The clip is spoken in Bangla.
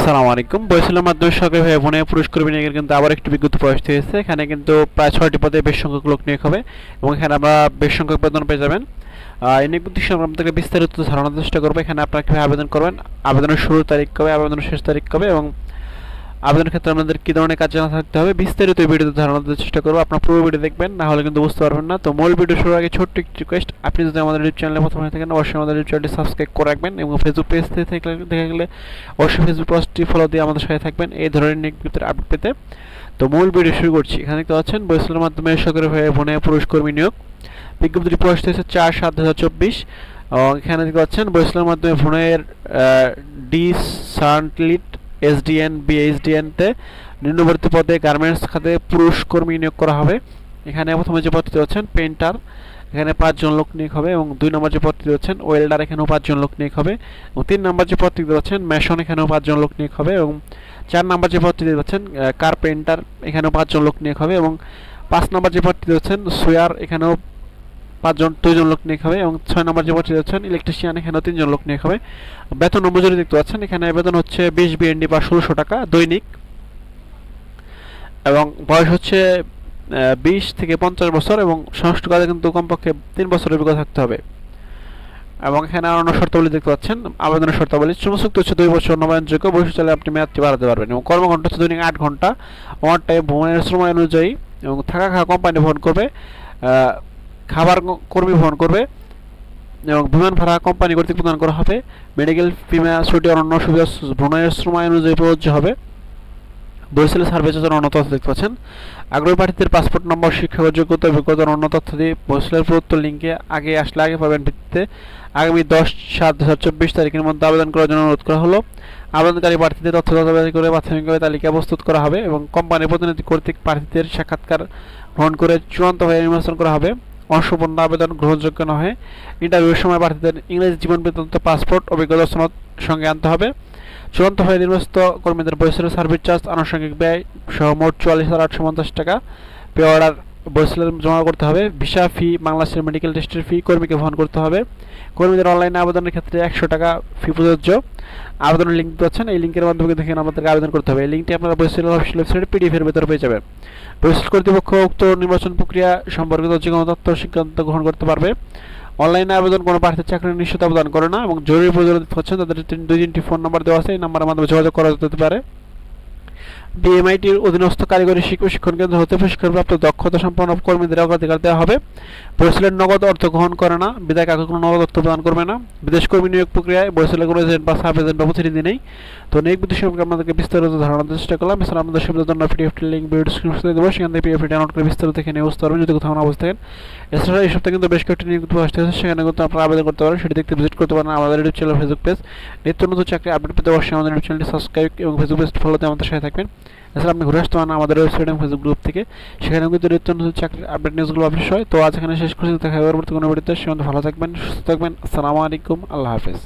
আসসালামু আলাইকুম। বরিশালের মাধ্যমে সরকারি ভাই বোনে পুরস্কার বিনিয়োগের কিন্তু আবার একটি বিজ্ঞপ্তি প্রকাশিত হয়েছে। এখানে কিন্তু প্রায় 6টি পদে বেশ সংখ্যক লোক নিয়োগ হবে এবং এখানে আমরা বেশ সংখ্যক বেতন পেয়ে যাবেন। এই নিয়োগটি সম্পর্কে আপনাদেরকে বিস্তারিত ধারণার চেষ্টা করবো। এখানে আপনারা কীভাবে আবেদন করবেন, আবেদনের শুরুর তারিখ কবে, আবেদনের শেষ তারিখ কবে এবং আবেদনের ক্ষেত্রে আপনাদের কী ধরনের কাজ জানা থাকতে হবে বিস্তারিত ভিডিওতে ধারণা দেওয়ার চেষ্টা করবো। আপনার পুরো ভিডিও দেখবেন, না হলে কিন্তু বুঝতে পারবেন না। তো মূল ভিডিও শুরুর আগে ছোট্ট একটি রিকোয়েস্ট, আপনি যদি আমাদের ইউটিউব চ্যানেলে প্রথম হয়ে থাকেন অবশ্যই আমাদের ইউটিউব চ্যানেলটি সাবস্ক্রাইব করে রাখবেন এবং ফেসবুক পেজ থেকে দেখে গেলে অবশ্যই ফেসবুক পেজটি ফলো দিয়ে আমাদের সাথে থাকবেন এই ধরনের নিয়োগের আপডেট পেতে। তো মূল ভিডিও শুরু করছি। এখানে দেখতে পাচ্ছেন বরিশালের মাধ্যমে সরকারি ভাই বোনে পুরস্কর্মী নিয়োগ বিজ্ঞপ্তিটি প্রকাশিত হয়েছে 4/7/2024। এখানে দেখতে পাচ্ছেন বরিশালের মাধ্যমে ভুনের ডি সান্টলিট এসডিএন বিএসডিএন তে নিম্নবর্তী পদে গার্মেন্টস খাতে পুরুষ কর্মী নিয়োগ করা হবে। এখানে প্রথমে যে পদটি হচ্ছেন পেন্টার, এখানে 5 জন লোক নিয়োগ হবে এবং 2 নম্বর যে পদটি হচ্ছেন ওয়েল্ডার, এখানেও 5 জন লোক নিয়োগ হবে এবং 3 নম্বর যে পদটি হচ্ছেন মেশন, এখানেও 5 জন লোক নিয়োগ হবে এবং 4 নম্বর যে পদটি হচ্ছেন কার্পেন্টার, এখানেও 5 জন লোক নিয়োগ হবে এবং 5 নম্বর যে পদটি হচ্ছেন সুয়ার, এখানেও 2 জন লোক নিয়োগ হবে এবং 6 নম্বর যে পদটি হচ্ছেন ইলেকট্রিশিয়ান, এখানেও 3 জন লোক নিয়োগ হবে। বেতন মজুরি দেখতে পাচ্ছেন, এখানে বেতন হচ্ছে 20 বিএনডি বা 1600 টাকা দৈনিক এবং বয়স হচ্ছে 20 থেকে 50 বছর এবং সংশ্লিষ্ট কাজে কিন্তু কমপক্ষে 3 বছরের অভিজ্ঞতা থাকতে হবে। এবং এখানে অন্য শর্তাবলী দেখতে পাচ্ছেন। আবেদনের শর্তাবলী শ্রমচুক্তি হচ্ছে 2 বছর নবায়নযোগ্য, ভবিষ্যৎ চাইলে আপনি মেয়াদটি বাড়াতে পারবেন এবং কর্মঘণ্টা হচ্ছে দৈনিক 8 ঘন্টা ওভার টাইম ভ্রমণের সময় অনুযায়ী এবং থাকা খাওয়া কোম্পানি বহন করবে, খাবার কর্মী বহন করবে এবং বিমান ভাড়া কোম্পানি কর্তৃক প্রদান করা হবে। মেডিকেল বিমা ছুটি অন্য সুবিধা ভ্রমণের সময় অনুযায়ী প্রযোজ্য হবে। বরিশালের সার্ভে চার্জের অন্য তথ্য দেখতে পাচ্ছেন। আগ্রহী প্রার্থীদের পাসপোর্ট নম্বর, শিক্ষাগত যোগ্যতা, অভিজ্ঞতার অন্য তথ্য দিয়ে বরিশালের প্রদত্ত লিঙ্কে আগে আসলে আগে পাবেন ভিত্তিতে আগামী 10/7/2024 তারিখের মধ্যে আবেদন করার জন্য অনুরোধ করা হলো। আবেদনকারী প্রার্থীদের তথ্য যাচাই করে প্রাথমিকভাবে তালিকা প্রস্তুত করা হবে এবং কোম্পানির প্রতিনিধি কর্তৃক প্রার্থীদের সাক্ষাৎকার গ্রহণ করে চূড়ান্তভাবে নির্বাচন করা হবে। অসম্পূর্ণ আবেদন গ্রহণযোগ্য নয়। ইন্টারভিউয়ের সময় প্রার্থীদের ইংরেজি জীবন বৃত্তান্ত, পাসপোর্ট, অভিজ্ঞতা সনদ সঙ্গে আনতে হবে। চূড়ান্ত হয়ে নির্বাচিত কর্মীদের বরিশালের সার্ভিস চার্জ, আনুষঙ্গিক ব্যয় সহ মোট 44,850 টাকা পে অর্ডার বরিশালের জমা করতে হবে। ভিসা ফি, বাংলাদেশের মেডিকেল টেস্টের ফি কর্মীকে বহন করতে হবে। কর্মীদের অনলাইনে আবেদনের ক্ষেত্রে 100 টাকা ফি প্রযোজ্য। আবেদনের লিঙ্ক পাচ্ছেন, এই লিঙ্কের মাধ্যমে দেখেন আমাদেরকে আবেদন করতে হবে। এই লিঙ্কটি আপনারা বরিশালের অফিসিয়াল ওয়েবসাইটে পিডিএফ এর ভেতরে পেয়ে যাবেন। বরিশাল কর্তৃপক্ষ উক্ত নির্বাচন প্রক্রিয়া সম্পর্কিত যে কোনো তথ্য সিদ্ধান্ত গ্রহণ করতে পারবে। অনলাইনে আবেদন কোনো প্রার্থীর চাকরির নিশ্চয়তা প্রদান করে না এবং জরুরি প্রয়োজন হচ্ছেন তাদের 2-3টি ফোন নাম্বার দেওয়া আছে, এই নাম্বারের মাধ্যমে যোগাযোগ করা যেতে পারে। বিএমআইটির অধীনস্থ কারিগরি প্রশিক্ষণ কেন্দ্র হতে প্রশিক্ষণপ্রাপ্ত দক্ষতা সম্পন্ন কর্মীদের অগ্রাধিকার দেওয়া হবে। বরিশালের নগদ অর্থ গ্রহণ করে না, বিদায় কাউকে কোনো নগদ অর্থ প্রদান করবে না। বিদেশ কর্মী নিয়োগ প্রক্রিয়ায় বরিশালের কোনো এজেন্ট বা সাব এজেন্ট বা প্রতিনিধি নেই। তো নিয়োগ বিধি সম্পর্কে আপনাদেরকে বিস্তারিত ধারণা দেওয়ার চেষ্টা করলাম। এছাড়া আপনাদের সুবিধার জন্য পিডিএফটি লিঙ্ক ভিডিও ডিসক্রিপশনে দেবো, সেখান থেকে পিডিএফটি ডাউনলোড করে বিস্তারিত দেখে নিয়ে বুঝতে পারবেন যদি কোথাও না বুঝতে থাকেন। এছাড়া এই সপ্তাহে কিন্তু বেশ কয়েকটি নিয়োগ আসতে হচ্ছে, সেখানে কিন্তু আপনারা আবেদন করতে পারেন, সেটি দেখতে ভিজিট করতে পারেন আমাদের ইউটিউব চ্যানেল, ফেসবুক পেজ। নিত্য নতুন চাকরি আপডেট পেতে অবশ্যই আমাদের ইউটিউব চ্যানেলটি সাবস্ক্রাইব এবং ফেসবুক পেজ ফলোতে আমাদের সাথে থাকবেন। এছাড়া আপনি ঘুরে আসতে পারেন আমাদের ওয়েবসাইট এবং ফেসবুক গ্রুপ থেকে, সেখানে কিন্তু নিত্য নতুন চাকরির আপডেট নিউজগুলো পাবলিশ হয়। তো আজ এখানে শেষ করছি, দেখা হবে পরবর্তী কোনো ভিডিওতে। সে ভালো থাকবেন, সুস্থ থাকবেন। আসসালামু আলাইকুম, আল্লাহ হাফেজ।